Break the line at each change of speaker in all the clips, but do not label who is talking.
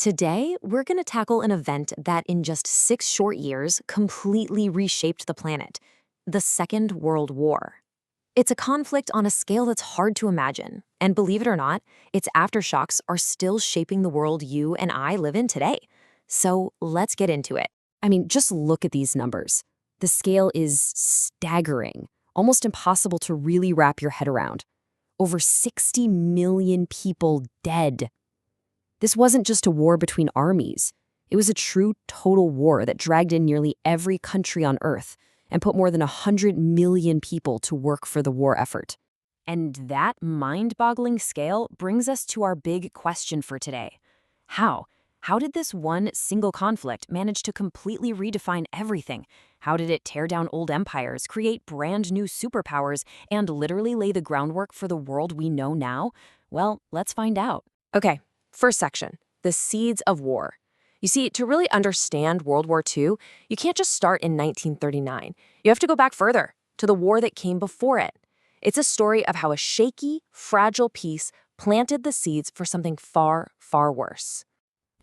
Today, we're going to tackle an event that in just 6 short years completely reshaped the planet, the Second World War. It's a conflict on a scale that's hard to imagine, and believe it or not, its aftershocks are still shaping the world you and I live in today. So let's get into it. I mean, just look at these numbers. The scale is staggering, almost impossible to really wrap your head around. Over 60 million people dead. This wasn't just a war between armies. It was a true total war that dragged in nearly every country on Earth and put more than 100 million people to work for the war effort. And that mind-boggling scale brings us to our big question for today. How? How did this one single conflict manage to completely redefine everything? How did it tear down old empires, create brand new superpowers, and literally lay the groundwork for the world we know now? Well, let's find out. Okay. First section, the seeds of war. You see, to really understand World War II, you can't just start in 1939. You have to go back further, to the war that came before it. It's a story of how a shaky, fragile peace planted the seeds for something far, far worse.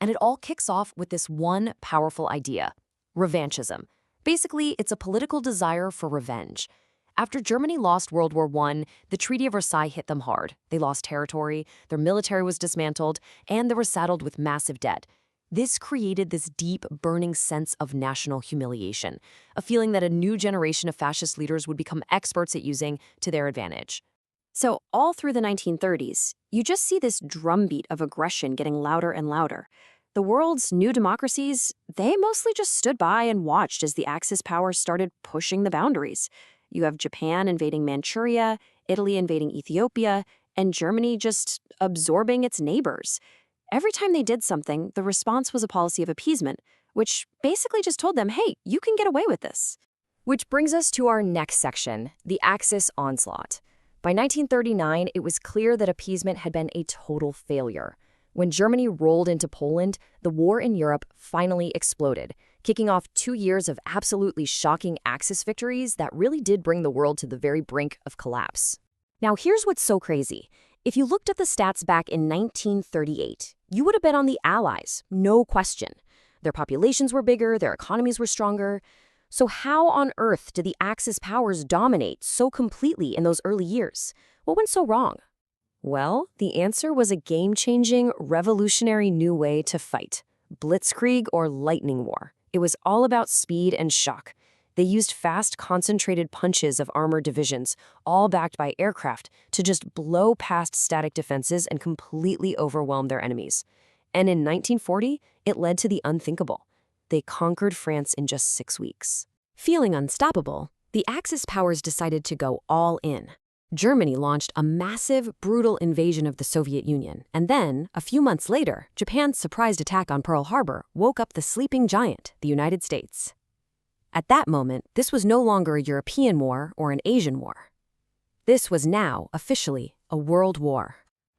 And it all kicks off with this one powerful idea, revanchism. Basically, it's a political desire for revenge. After Germany lost World War I, the Treaty of Versailles hit them hard. They lost territory, their military was dismantled, and they were saddled with massive debt. This created this deep, burning sense of national humiliation, a feeling that a new generation of fascist leaders would become experts at using to their advantage. So all through the 1930s, you just see this drumbeat of aggression getting louder and louder. The world's new democracies, they mostly just stood by and watched as the Axis powers started pushing the boundaries. You have Japan invading Manchuria, Italy invading Ethiopia, and Germany just absorbing its neighbors. Every time they did something, the response was a policy of appeasement, which basically just told them, hey, you can get away with this. Which brings us to our next section, the Axis onslaught. By 1939, it was clear that appeasement had been a total failure. When Germany rolled into Poland, the war in Europe finally exploded, kicking off 2 years of absolutely shocking Axis victories that really did bring the world to the very brink of collapse. Now, here's what's so crazy. If you looked at the stats back in 1938, you would have bet on the Allies, no question. Their populations were bigger, their economies were stronger. So how on earth did the Axis powers dominate so completely in those early years? What went so wrong? Well, the answer was a game-changing, revolutionary new way to fight. Blitzkrieg or lightning war. It was all about speed and shock. They used fast, concentrated punches of armored divisions, all backed by aircraft, to just blow past static defenses and completely overwhelm their enemies. And in 1940, it led to the unthinkable. They conquered France in just 6 weeks. Feeling unstoppable, the Axis powers decided to go all in. Germany launched a massive, brutal invasion of the Soviet Union, and then, a few months later, Japan's surprise attack on Pearl Harbor woke up the sleeping giant, the United States. At that moment, this was no longer a European war or an Asian war. This was now, officially, a world war.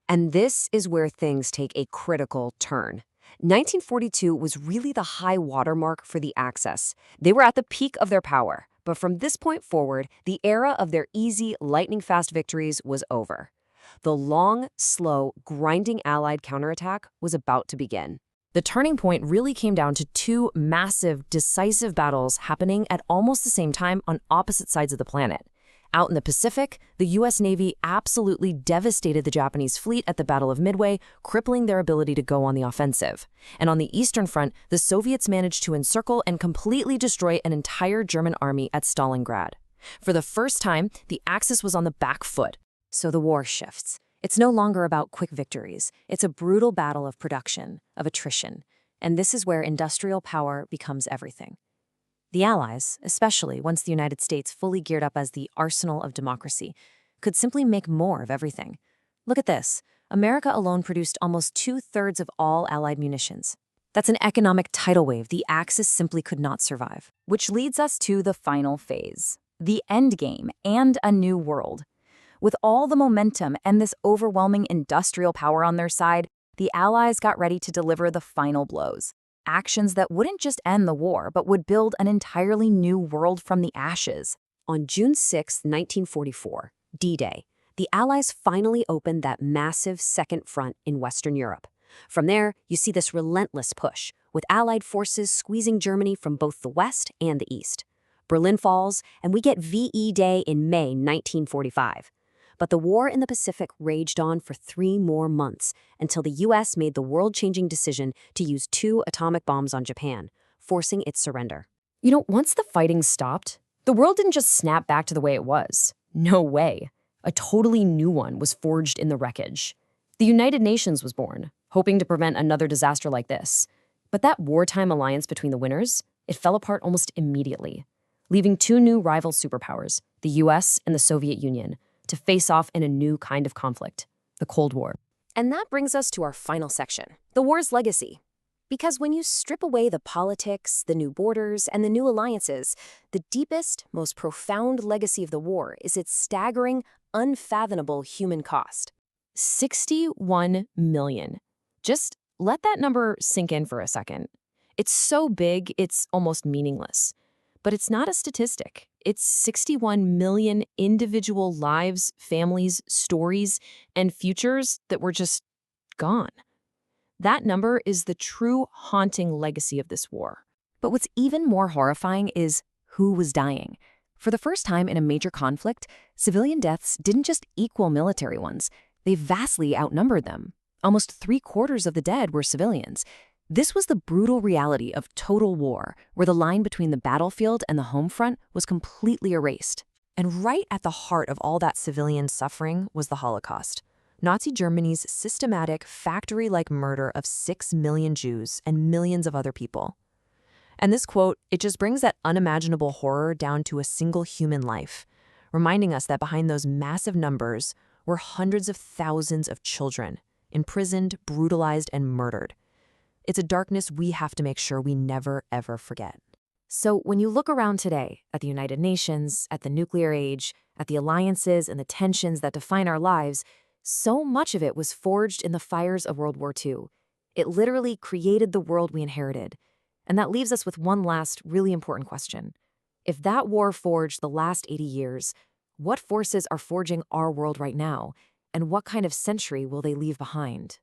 And this is where things take a critical turn. 1942 was really the high watermark for the Axis. They were at the peak of their power. But from this point forward, the era of their easy, lightning-fast victories was over. The long, slow, grinding Allied counterattack was about to begin. The turning point really came down to 2 massive, decisive battles happening at almost the same time on opposite sides of the planet. Out in the Pacific, the U.S. Navy absolutely devastated the Japanese fleet at the Battle of Midway, crippling their ability to go on the offensive. And on the Eastern Front, the Soviets managed to encircle and completely destroy an entire German army at Stalingrad. For the first time, the Axis was on the back foot. So the war shifts. It's no longer about quick victories. It's a brutal battle of production, of attrition. And this is where industrial power becomes everything. The Allies, especially once the United States fully geared up as the arsenal of democracy, could simply make more of everything. Look at this. America alone produced almost 2/3 of all Allied munitions. That's an economic tidal wave the Axis simply could not survive.
Which leads us to the final phase, the endgame and a new world. With all the momentum and this overwhelming industrial power on their side, the Allies got ready to deliver the final blows. Actions that wouldn't just end the war, but would build an entirely new world from the ashes.
On June 6, 1944, D-Day, the Allies finally opened that massive second front in Western Europe. From there, you see this relentless push, with Allied forces squeezing Germany from both the west and the east. Berlin falls, and we get VE Day in May 1945. But the war in the Pacific raged on for 3 more months until the US made the world-changing decision to use 2 atomic bombs on Japan, forcing its surrender.
Once the fighting stopped, the world didn't just snap back to the way it was. No way. A totally new one was forged in the wreckage. The United Nations was born, hoping to prevent another disaster like this. But that wartime alliance between the winners, it fell apart almost immediately, leaving 2 new rival superpowers, the US and the Soviet Union, to face off in a new kind of conflict, the Cold War.
And that brings us to our final section, the war's legacy. Because when you strip away the politics, the new borders, and the new alliances, the deepest, most profound legacy of the war is its staggering, unfathomable human cost.
61 million. Just let that number sink in for a second. It's so big, it's almost meaningless. But it's not a statistic. It's 61 million individual lives, families, stories, and futures that were just gone. That number is the true haunting legacy of this war.
But what's even more horrifying is who was dying. For the first time in a major conflict, civilian deaths didn't just equal military ones. They vastly outnumbered them. Almost 3/4 of the dead were civilians. This was the brutal reality of total war, where the line between the battlefield and the home front was completely erased. And right at the heart of all that civilian suffering was the Holocaust. Nazi Germany's systematic, factory-like murder of 6 million Jews and millions of other people. And this quote, it just brings that unimaginable horror down to a single human life, reminding us that behind those massive numbers were hundreds of thousands of children, imprisoned, brutalized, and murdered. It's a darkness we have to make sure we never, ever forget. So when you look around today at the United Nations, at the nuclear age, at the alliances and the tensions that define our lives, so much of it was forged in the fires of World War II. It literally created the world we inherited. And that leaves us with one last really important question. If that war forged the last 80 years, what forces are forging our world right now? And what kind of century will they leave behind?